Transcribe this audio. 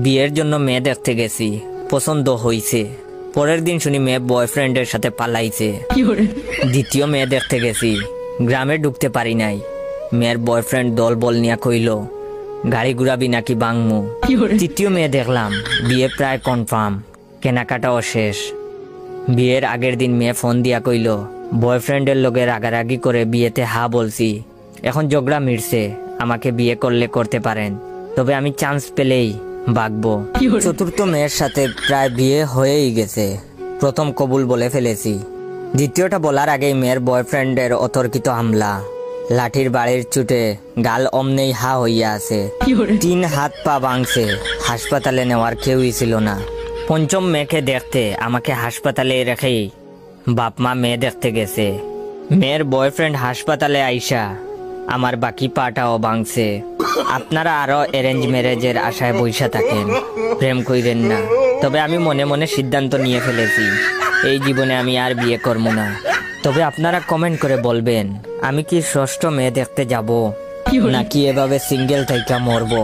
বিয়ের জন্য মেয়ে দেখতে গেছি, পছন্দ হইছে। পরের দিন শুনি মেয়ে বয়ফ্রেন্ডের সাথে পালাইছে। দ্বিতীয় মেয়ে দেখতে গেছি, গ্রামে ঢুকতে পারি নাই। মেয়ের বয়ফ্রেন্ড দল বল নিয়া কইল গাড়ি ঘুরাবি নাকি বাংমু। তৃতীয় মেয়ে দেখলাম, বিয়ে প্রায় কনফার্ম, কেনাকাটাও শেষ। বিয়ের আগের দিন মেয়ে ফোন দিয়া কইল বয়ফ্রেন্ডের লগে রাগারাগি করে বিয়েতে হা বলছি, এখন ঝগড়া মিটছে, আমাকে বিয়ে করলে করতে পারেন, তবে আমি চান্স পেলেই বাগবো। চতুর্থ মেয়ের সাথে প্রায় বিয়ে হয়েই গেছে, প্রথম কবুল বলে ফেলেছি। দ্বিতীয়টা বলার আগেই মেয়ের বয়ফ্রেন্ডের অতর্কিত হামলা, লাঠির বাড়ির চুটে গাল অমনেই হা হইয়া আছে, 3 হাত পা ভাঙছে, হাসপাতালে নেওয়ার কেউই ছিল না। পঞ্চম মেয়েকে দেখতে আমাকে হাসপাতালে রেখেই বাপ মা মেয়ে দেখতে গেছে। মেয়ের বয়ফ্রেন্ড হাসপাতালে আইসা আমার বাকি পাটাও ভাঙছে। আপনারা আরো অ্যারেঞ্জ ম্যারেজের আশায় বইসা থাকেন, প্রেম কইরেন না। তবে আমি মনে মনে সিদ্ধান্ত নিয়ে ফেলেছি, এই জীবনে আমি আর বিয়ে করব না। তবে আপনারা কমেন্ট করে বলবেন আমি কি ষষ্ঠ মেয়ে দেখতে যাব নাকি এভাবে সিঙ্গেল থাইকা মরবো।